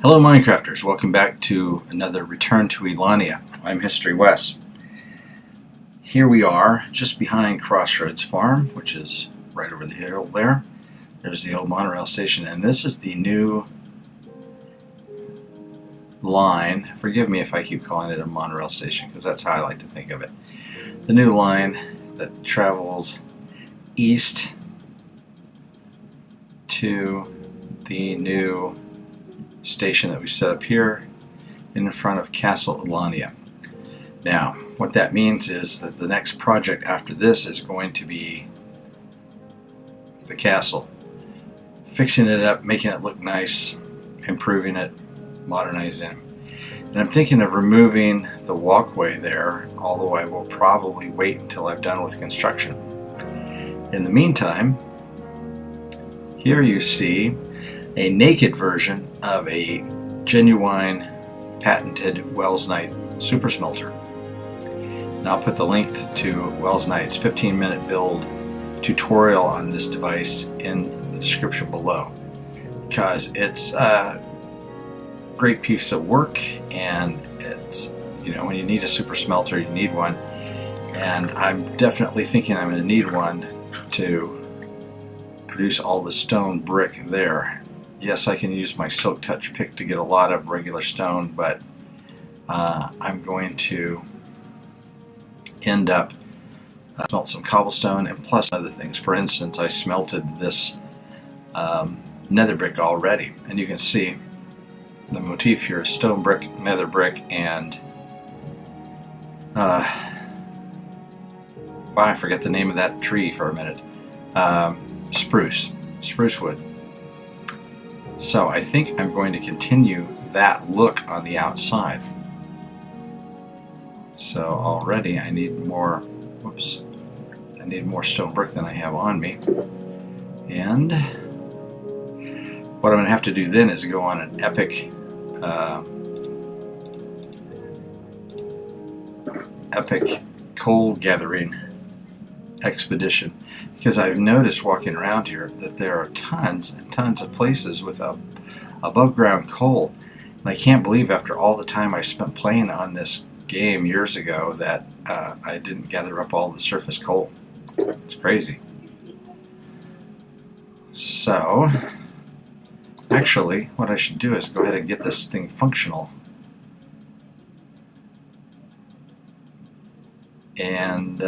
Hello Minecrafters, welcome back to another return to Elaania. I'm HistoryWes. Here we are just behind Crossroads Farm, which is right over the hill there. There's the old monorail station, and this is the new line. Forgive me if I keep calling it a monorail station, because that's how I like to think of it. The new line that travels east to the new station that we've set up here in front of Castle Elaania. Now, what that means is that the next project after this is going to be the castle. Fixing it up, making it look nice, improving it, modernizing it. And I'm thinking of removing the walkway there, although I will probably wait until I've done with construction. In the meantime, here you see a naked version of a genuine patented Wells Knight super smelter. And I'll put the link to Wells Knight's 15-minute build tutorial on this device in the description below, because it's a great piece of work, and it's, you know, when you need a super smelter, you need one, and I'm definitely thinking I'm going to need one to produce all the stone brick there. Yes, I can use my Silk Touch pick to get a lot of regular stone, but I'm going to end up smelt some cobblestone and plus other things. For instance, I smelted this nether brick already, and you can see the motif here is stone brick, nether brick, and wow, I forget the name of that tree for a minute. Spruce wood. So I think I'm going to continue that look on the outside. So already I need more, I need more stone brick than I have on me. And what I'm going to have to do then is go on an epic coal gathering expedition, because I've noticed walking around here that there are tons and tons of places with above ground coal, and I can't believe after all the time I spent playing on this game years ago that I didn't gather up all the surface coal. It's crazy. So actually what I should do is go ahead and get this thing functional, and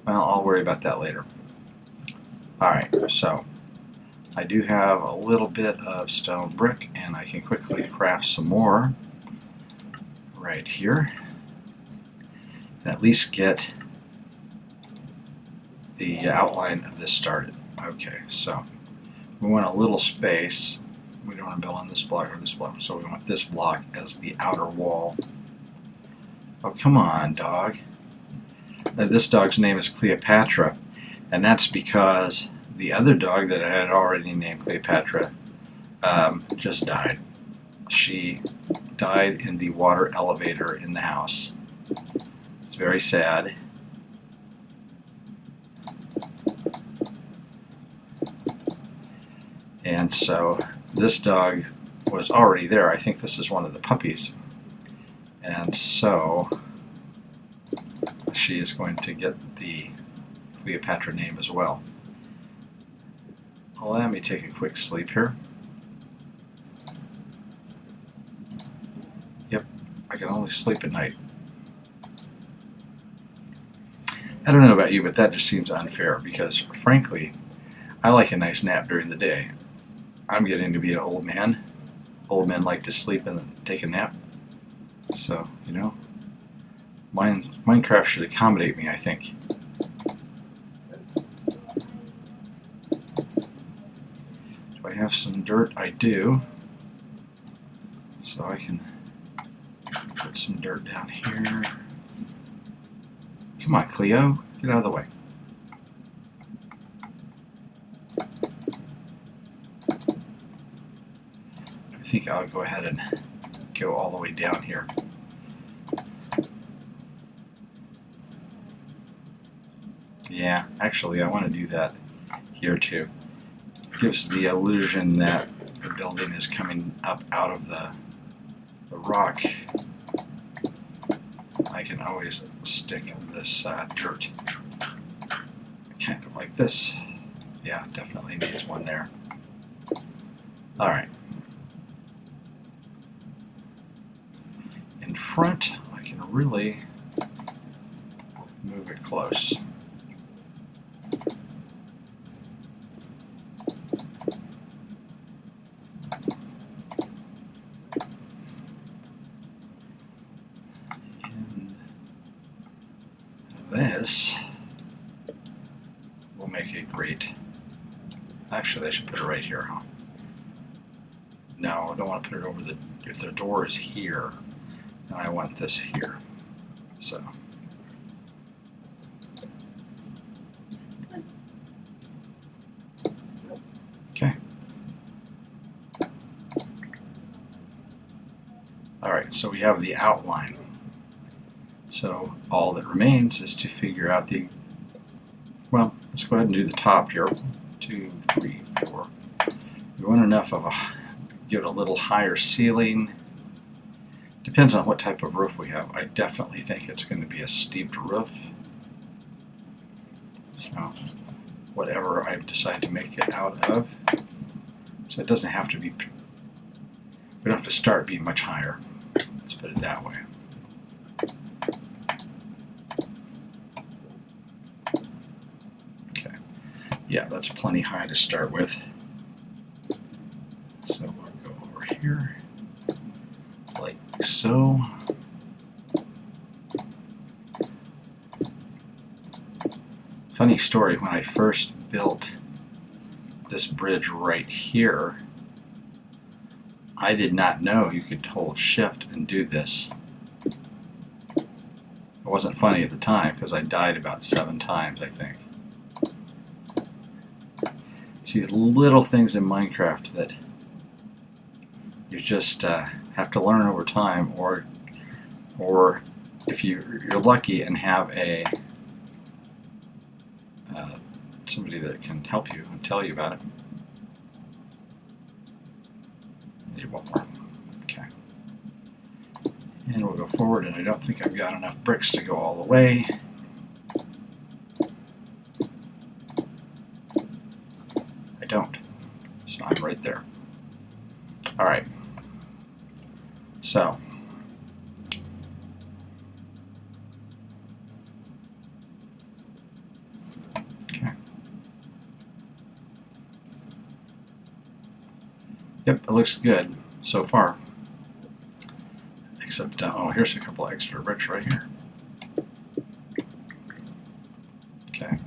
well, I'll worry about that later. Alright, so I do have a little bit of stone brick, and I can quickly craft some more right here and at least get the outline of this started. Okay, so we want a little space. We don't want to build on this block or this block, so we want this block as the outer wall. Oh, come on, dog. This dog's name is Cleopatra, and that's because the other dog that I had already named Cleopatra just died. She died in the water elevator in the house. It's very sad. And so this dog was already there. I think this is one of the puppies. And so she is going to get the Cleopatra name as well. Let me take a quick sleep here. Yep, I can only sleep at night. I don't know about you, but that just seems unfair, because frankly, I like a nice nap during the day. I'm getting to be an old man. Old men like to sleep and take a nap. So, you know, Minecraft should accommodate me, I think. Do I have some dirt? I do. So I can put some dirt down here. Come on, Cleo. Get out of the way. I think I'll go ahead and go all the way down here. Yeah, actually I want to do that here too. Gives the illusion that the building is coming up out of the rock, I can always stick this dirt kind of like this. Yeah, definitely needs one there. Alright. In front, I can really move it close. This will make a great... Actually, I should put it right here, huh? No, I don't want to put it over the... If the door is here, then I want this here. So... Okay. Alright, so we have the outline. So all that remains is to figure out the, well, let's go ahead and do the top here. 2, 3, 4. We want enough of a, give it a little higher ceiling. Depends on what type of roof we have. I definitely think it's going to be a steeped roof. So whatever I decide to make it out of. So it doesn't have to be, we don't have to start being much higher. Let's put it that way. Yeah, that's plenty high to start with. So we'll go over here, like so. Funny story, when I first built this bridge right here, I did not know you could hold shift and do this. It wasn't funny at the time because I died about 7 times, I think. It's these little things in Minecraft that you just have to learn over time, or if you're lucky and have a somebody that can help you and tell you about it. Need one more. Okay. And we'll go forward, and I don't think I've got enough bricks to go all the way. I don't. So I'm right there. Alright. So. Okay. Yep, it looks good so far. Except, oh, here's a couple extra bricks right here. Okay.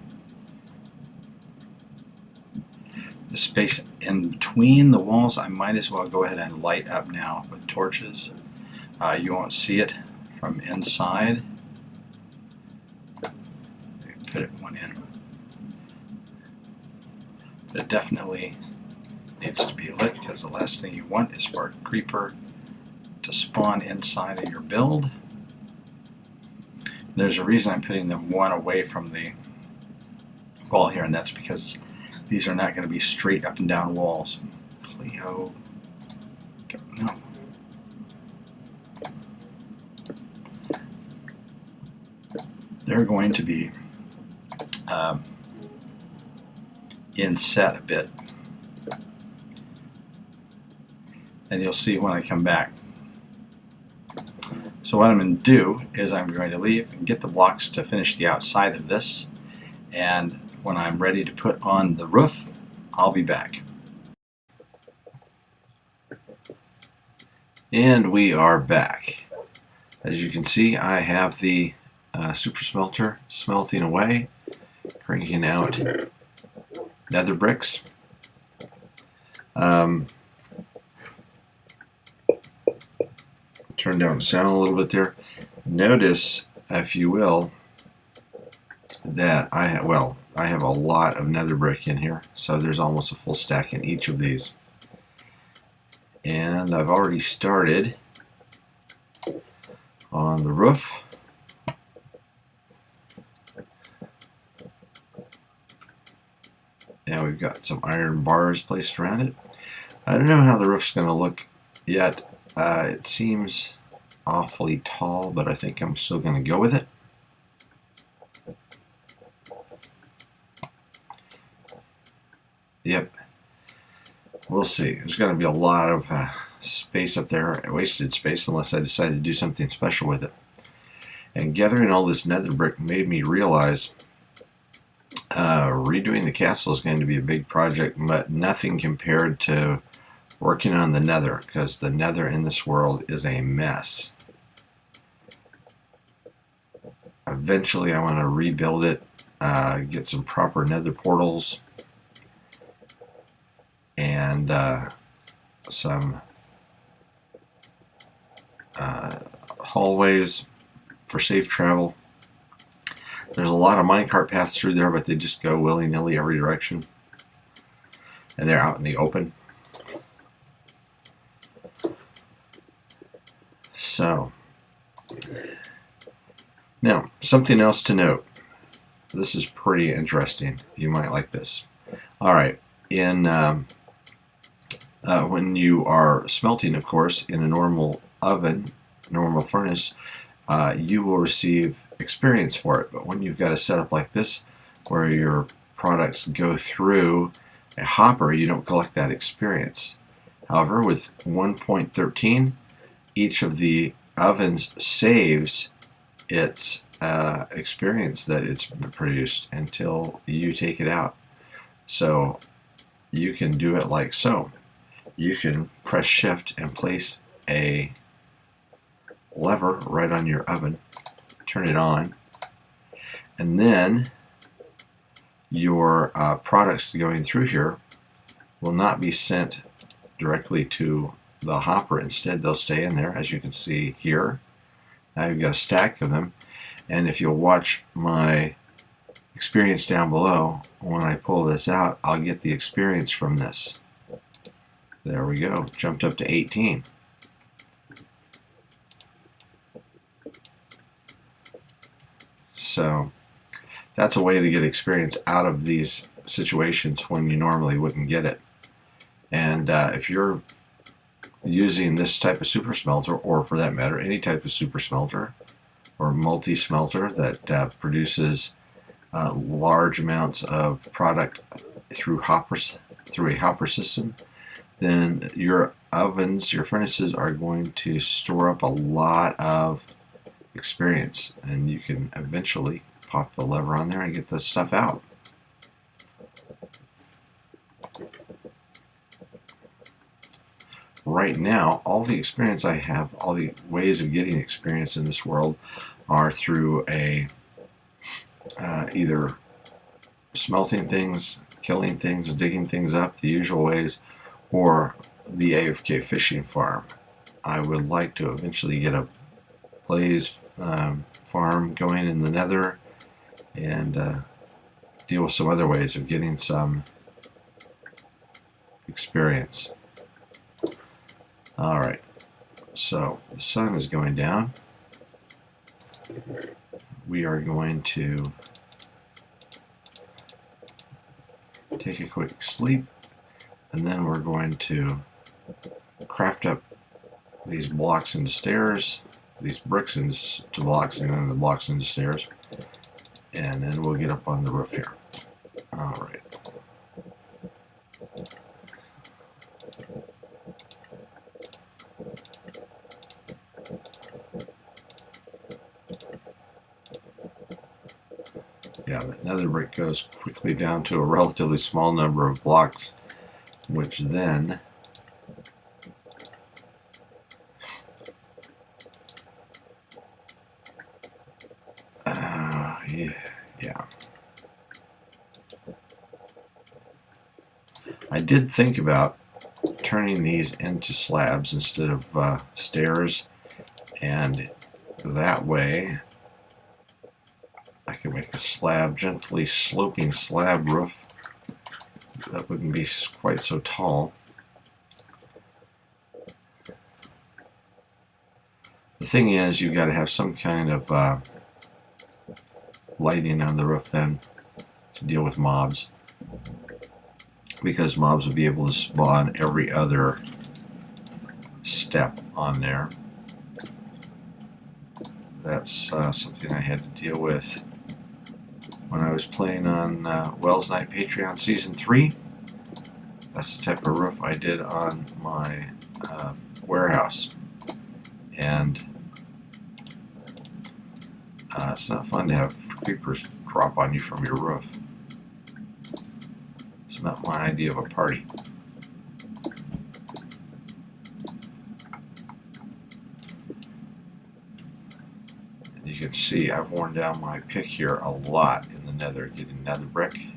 The space in between the walls, I might as well go ahead and light up now with torches. You won't see it from inside. Put it one in. But it definitely needs to be lit, because the last thing you want is for a creeper to spawn inside of your build. There's a reason I'm putting them one away from the wall here, and that's because these are not going to be straight up and down walls. Cleo. No. They're going to be inset a bit. And you'll see when I come back. So what I'm going to do is I'm going to leave and get the blocks to finish the outside of this, and when I'm ready to put on the roof, I'll be back. And we are back. As you can see, I have the super smelter smelting away, cranking out nether bricks. Turn down the sound a little bit there. Notice, if you will, that I have a lot of nether brick in here, so there's almost a full stack in each of these. And I've already started on the roof. And we've got some iron bars placed around it. I don't know how the roof's going to look yet. It seems awfully tall, but I think I'm still going to go with it. Yep. We'll see. There's going to be a lot of space up there, wasted space, unless I decide to do something special with it. And gathering all this nether brick made me realize redoing the castle is going to be a big project, but nothing compared to working on the nether, because the nether in this world is a mess. Eventually I want to rebuild it, get some proper nether portals, and some hallways for safe travel. There's a lot of minecart paths through there, but they just go willy-nilly every direction, and they're out in the open. So now, something else to note. This is pretty interesting. You might like this. All right, when you are smelting, of course, in a normal oven, normal furnace, you will receive experience for it. But when you've got a setup like this, where your products go through a hopper, you don't collect that experience. However, with 1.13, each of the ovens saves its experience that it's produced until you take it out. So you can do it like so. You can press shift and place a lever right on your oven, turn it on, and then your products going through here will not be sent directly to the hopper. Instead, they'll stay in there, as you can see here. Now you've got a stack of them, and if you'll watch my experience down below, when I pull this out, I'll get the experience from this. There we go, jumped up to 18. So that's a way to get experience out of these situations when you normally wouldn't get it. And if you're using this type of super smelter, or for that matter any type of super smelter or multi-smelter that produces large amounts of product through a hopper system, then your ovens, your furnaces are going to store up a lot of experience, and you can eventually pop the lever on there and get this stuff out. Right now, all the experience I have, all the ways of getting experience in this world are through either smelting things, killing things, digging things up, the usual ways, or the AFK fishing farm. I would like to eventually get a blaze farm going in the nether, and deal with some other ways of getting some experience. Alright, so the sun is going down. We are going to take a quick sleep, and then we're going to craft up these blocks into stairs, these bricks into blocks, and then the blocks into stairs, and then we'll get up on the roof here. Alright. Yeah, the nether brick goes quickly down to a relatively small number of blocks, which then yeah. I did think about turning these into slabs instead of stairs, and that way I can make a slab, gently sloping slab roof that wouldn't be quite so tall. The thing is, you've got to have some kind of lighting on the roof then to deal with mobs. because mobs would be able to spawn every other step on there. That's something I had to deal with when I was playing on Wells Night Patreon Season 3. That's the type of roof I did on my warehouse. And it's not fun to have creepers drop on you from your roof. It's not my idea of a party. And you can see I've worn down my pick here a lot in the nether, getting nether brick.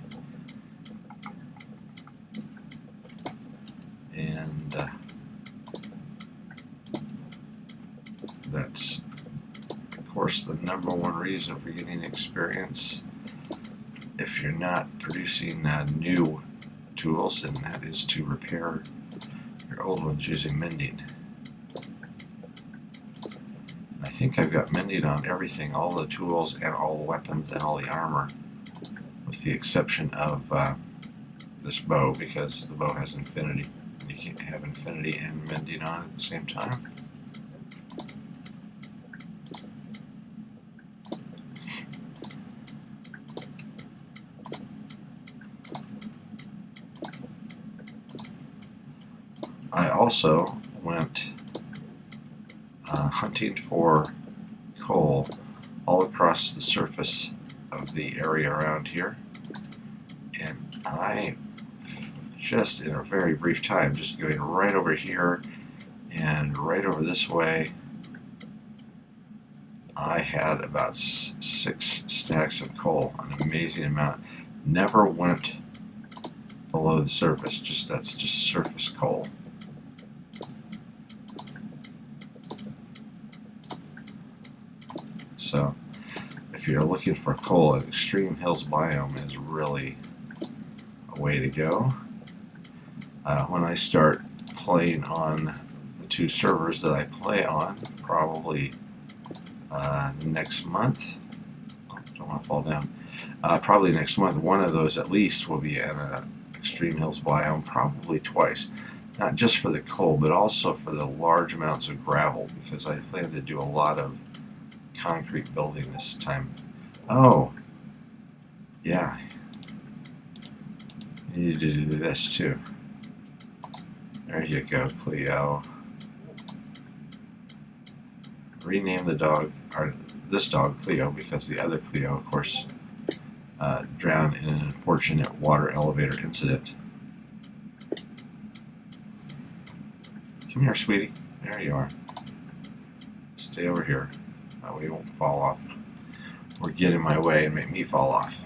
And that's, of course, the number one reason for getting experience if you're not producing new tools, and that is to repair your old ones using mending. I think I've got mending on everything, all the tools and all the weapons and all the armor, with the exception of this bow, because the bow has infinity. You can't have infinity and mending on at the same time. I also went hunting for coal all across the surface of the area around here, and I just in a very brief time, just going right over here and right over this way, I had about 6 stacks of coal, an amazing amount. Never went below the surface, that's just surface coal. So if you're looking for coal, an extreme hills biome is really a way to go. When I start playing on the 2 servers that I play on, probably next month, don't want to fall down, probably next month, one of those at least will be in an extreme hills biome, probably twice. Not just for the coal, but also for the large amounts of gravel, because I plan to do a lot of concrete building this time. Oh, yeah, you need to do this too. There you go, Cleo. Rename the dog, or this dog, Cleo, because the other Cleo, of course, drowned in an unfortunate water elevator incident. Come here, sweetie. There you are. Stay over here. That way you won't fall off or get in my way and make me fall off.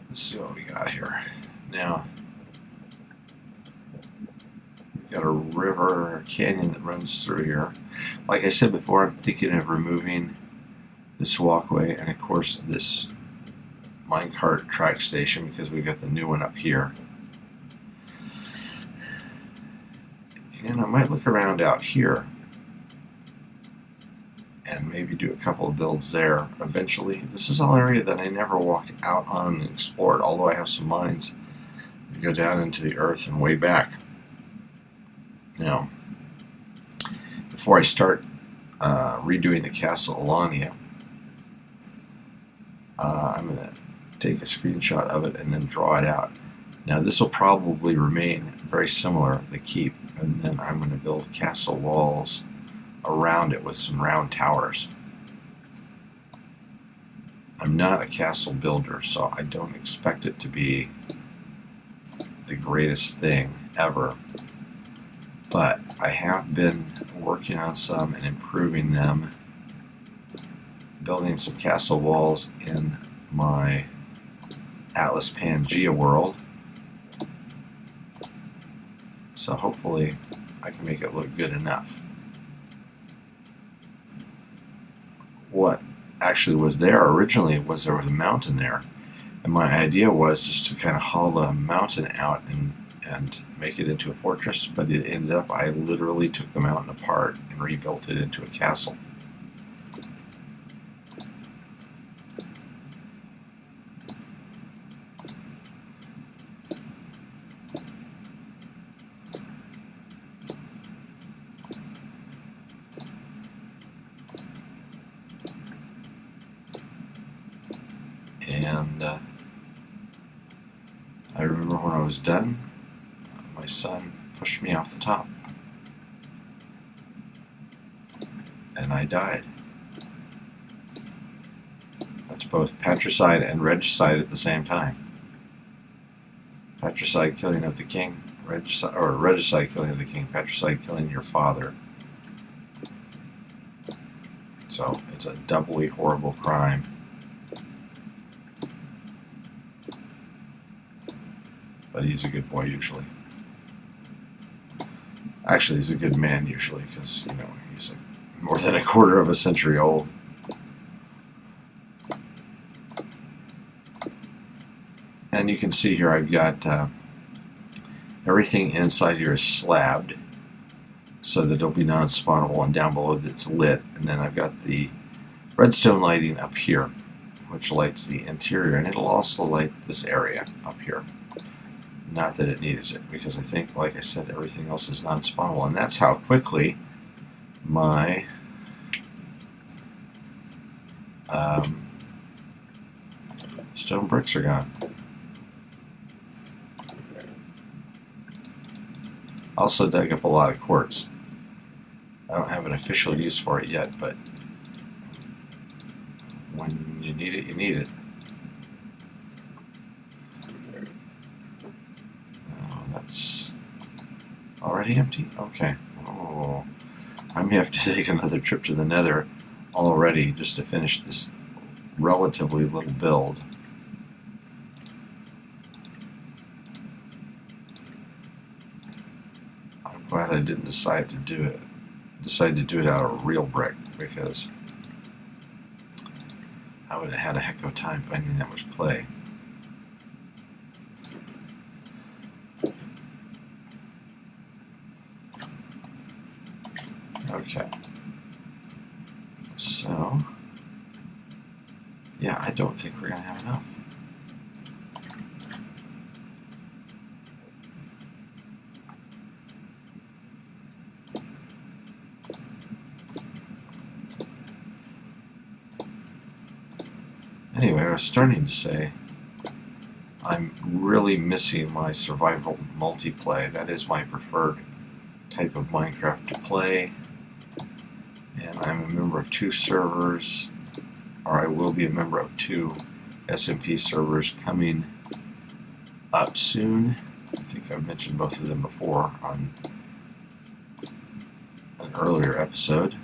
Let's see what we got here. Now, we've got a river or canyon that runs through here. Like I said before, I'm thinking of removing this walkway and, of course, this minecart track station, because we've got the new one up here. And I might look around out here and maybe do a couple of builds there eventually. This is all area that I never walked out on and explored, although I have some mines that go down into the earth and way back. Now, before I start redoing the castle Elaania, I'm going to take a screenshot of it and then draw it out. Now, this will probably remain very similar, the keep, and then I'm going to build castle walls around it with some round towers. I'm not a castle builder, so I don't expect it to be the greatest thing ever, but I have been working on some and improving them, building some castle walls in my Atlas Pangea world, so hopefully I can make it look good enough. What actually was there originally was there was a mountain there, And my idea was just to kind of haul the mountain out and make it into a fortress, but it ended up I literally took the mountain apart and rebuilt it into a castle. And I remember when I was done, my son pushed me off the top, and I died. That's both patricide and regicide at the same time. Patricide, killing of the king, regicide, killing of the king, patricide, killing your father. So it's a doubly horrible crime. But he's a good boy usually. Actually, he's a good man usually, because, you know, he's more than a quarter of a century old. And you can see here I've got everything inside here is slabbed so that it'll be non-spawnable, and down below it's lit. And then I've got the redstone lighting up here, which lights the interior, and it'll also light this area up here. Not that it needs it, because I think, like I said, everything else is non-spawnable, and that's how quickly my stone bricks are gone. Also dug up a lot of quartz. I don't have an official use for it yet, but when you need it, you need it. That's already empty? Okay. Oh, I may have to take another trip to the Nether already just to finish this relatively little build. I'm glad I didn't decide to do it out of real brick, because I would have had a heck of a time finding that much clay. Okay, so yeah, I don't think we're going to have enough. Anyway, I was starting to say I'm really missing my survival multiplay. That is my preferred type of Minecraft to play. And I'm a member of 2 servers, or I will be a member of 2 SMP servers coming up soon. I think I've mentioned both of them before on an earlier episode.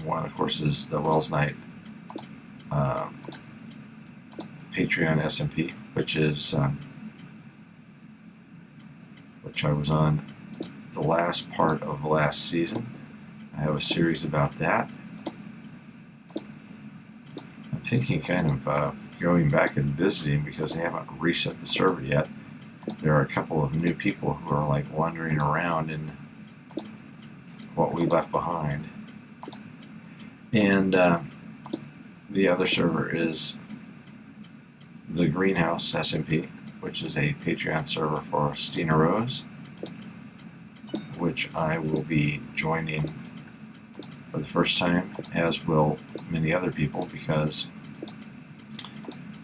One, of course, is the Wells Night Patreon SMP, which I was on the last part of last season. I have a series about that. I'm thinking kind of going back and visiting, because they haven't reset the server yet. There are a couple of new people who are like wandering around in what we left behind. And the other server is the Greenhouse SMP, which is a Patreon server for HistoryWes, which I will be joining for the first time, as will many other people, because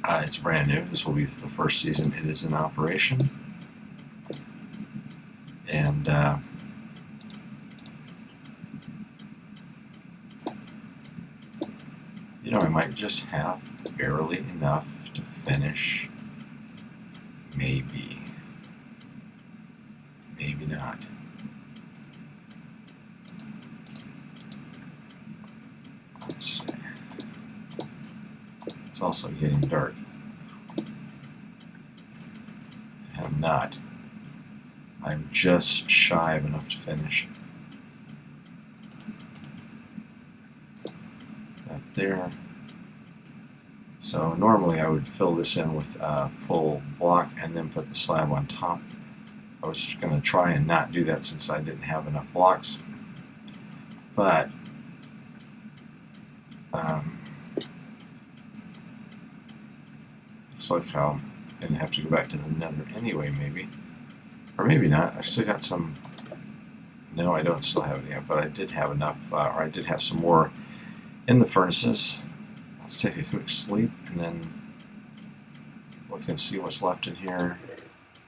it's brand new. This will be the first season it is in operation. And you know, I might just have barely enough to finish. Maybe. Maybe not. Let's see. It's also getting dark. I'm not. I'm just shy of enough to finish. That there. So normally I would fill this in with a full block and then put the slab on top. I was just going to try and not do that since I didn't have enough blocks. But looks like I'm going to have to go back to the nether anyway, maybe. Or maybe not. I still got some... No, I don't still have it yet, but I did have enough, or I did have some more in the furnaces. Let's take a quick sleep and then look and see what's left in here.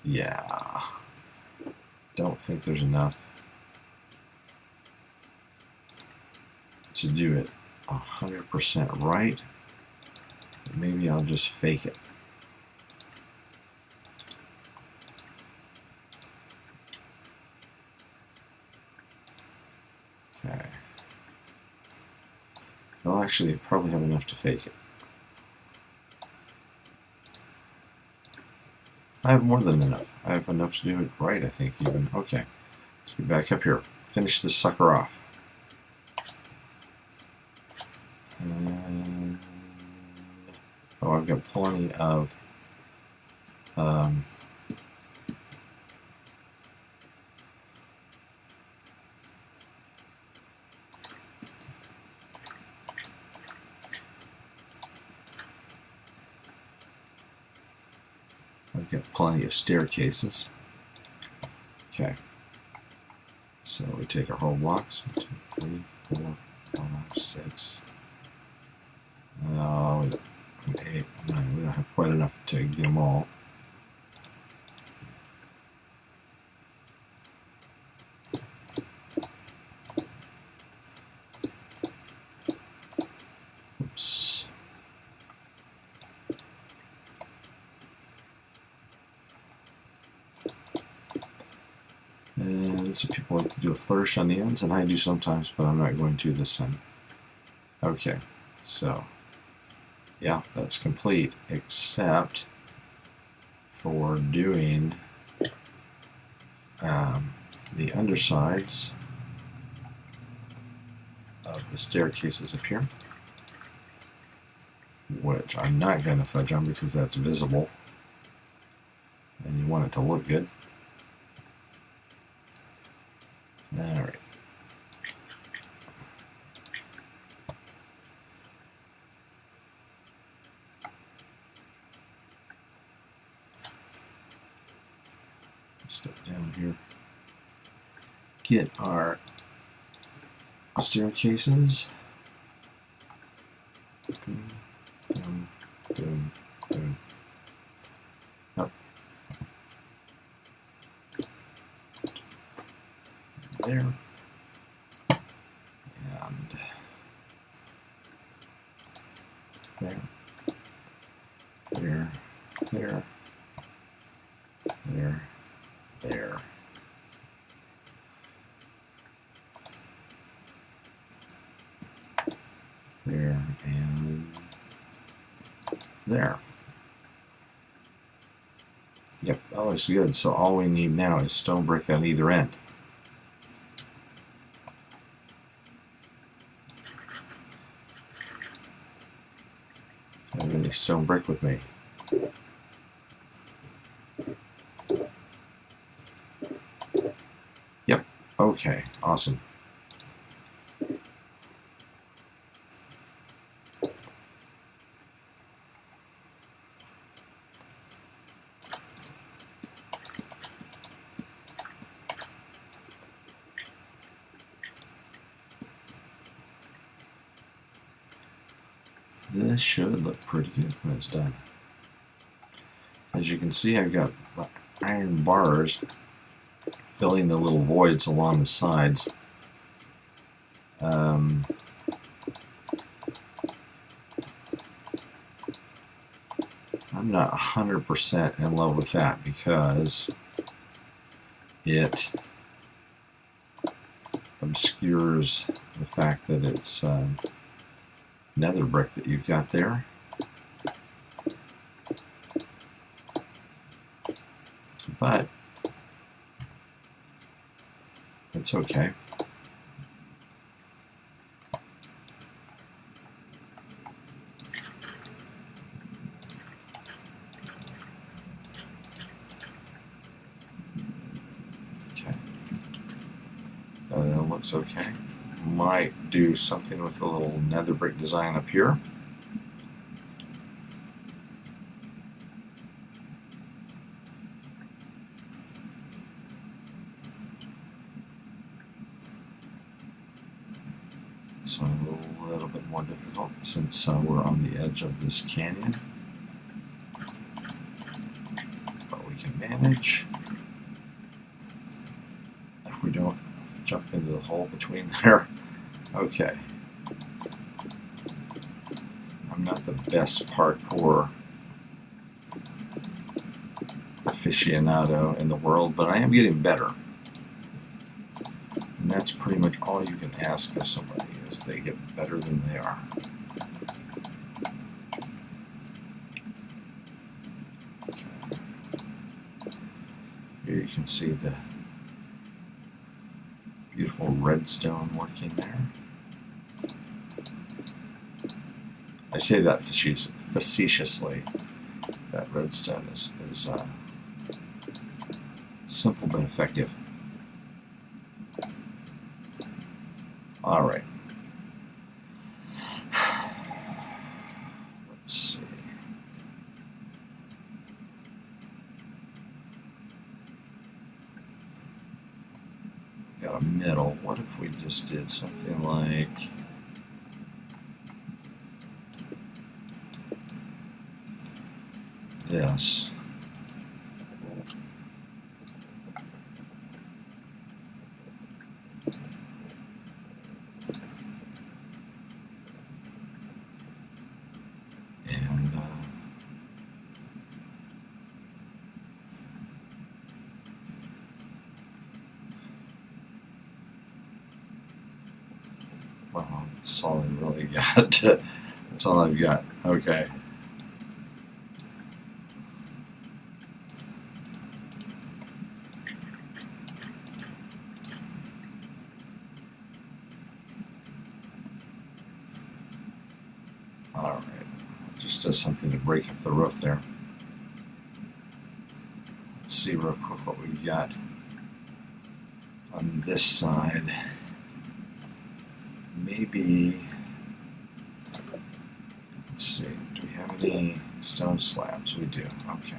Yeah. Don't think there's enough to do it 100% right. Maybe I'll just fake it. Okay. I'll actually probably have enough to fake it. I have more than enough. I have enough to do it right, I think, even. Okay. Let's get back up here. Finish this sucker off. And... oh, I've got plenty of... I've got plenty of staircases. Okay. So we take our whole blocks. 1, 2, 3, 4, 5, 6. No, 8, 9. We don't have quite enough to get them all. Oops. And some people like to do a flourish on the ends, and I do sometimes, but I'm not going to this time. Okay, so yeah, that's complete, except for doing the undersides of the staircases up here, which I'm not going to fudge on because that's visible, and you want it to look good. Alright. Step down here. Get our staircases. Boom, boom, boom, boom. Up. There. And there. There. There. There. There. There and there. Yep, that looks good. So all we need now is stone brick on either end. I have any stone brick with me? Yep. Okay, awesome. This should look pretty good when it's done. As you can see, I've got iron bars filling the little voids along the sides. I'm not 100% in love with that because it obscures the fact that it's nether brick that you've got there. But it's okay. looks okay. Might do something with a little nether brick design up here. This one a little bit more difficult since we're on the edge of this canyon. But we can manage. If we don't jump into the hole between there. Okay. I'm not the best parkour aficionado in the world, but I am getting better. And that's pretty much all you can ask of somebody, is they get better than they are. Okay. Here you can see the beautiful redstone working there. I say that facetiously. That redstone is simple but effective. All right. Let's see. Got a middle. What if we just did something like this? And well, that's all I really got. That's all I've got. Okay. Alright, just does something to break up the roof there. Let's see real quick what we've got on this side. Maybe, let's see, do we have any stone slabs? We do, okay.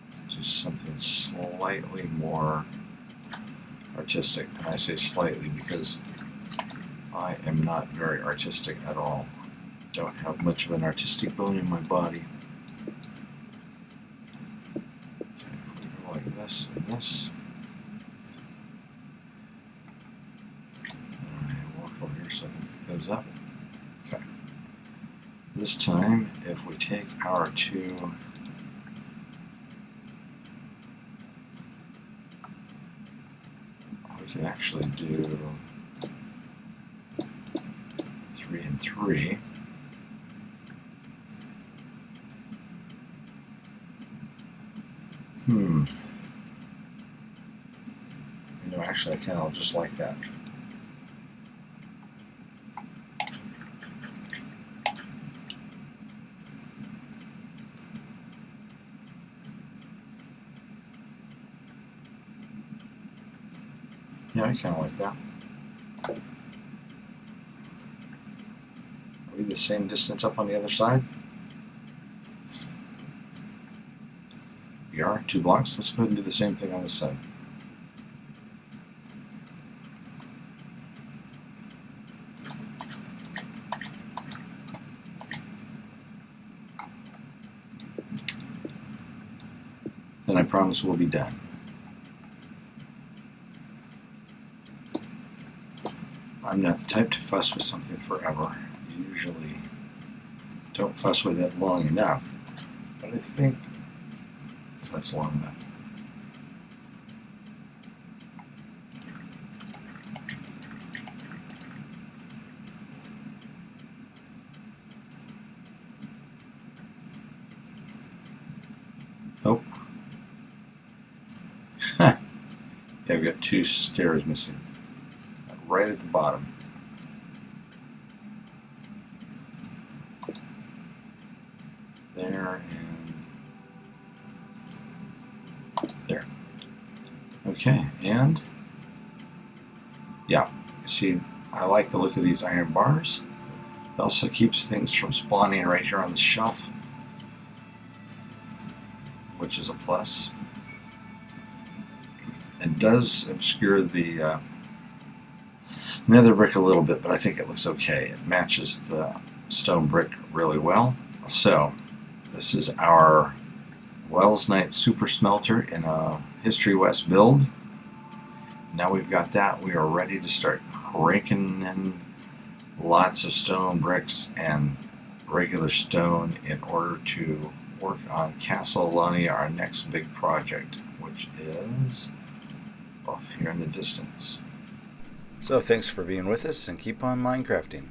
Let's do something slightly more artistic. And I say slightly because I am not very artistic at all. Don't have much of an artistic bone in my body. Okay, if we go like this and this. Alright, walk over here so I can pick those up. Okay. This time, if we take our two we can actually do 3 and 3. You know, actually, I kind of just like that. Yeah, I kind of like that. Are we the same distance up on the other side? We are. 2 blocks. Let's go ahead and do the same thing on this side. Then I promise we'll be done. I'm not the type to fuss with something forever. Usually don't fuss with it long enough, but I think that's long enough. Oh. Yeah, I've got 2 stairs missing. Right at the bottom. There and there. Okay, and yeah, you see, I like the look of these iron bars. It also keeps things from spawning right here on the shelf, which is a plus. It does obscure the nether brick a little bit, but I think it looks okay. It matches the stone brick really well. So this is our Wells Knight Super Smelter in a HistoryWes build. Now we've got that, we are ready to start cranking in lots of stone bricks and regular stone in order to work on Castle Elaania, our next big project, which is off here in the distance. So thanks for being with us, and keep on Minecrafting.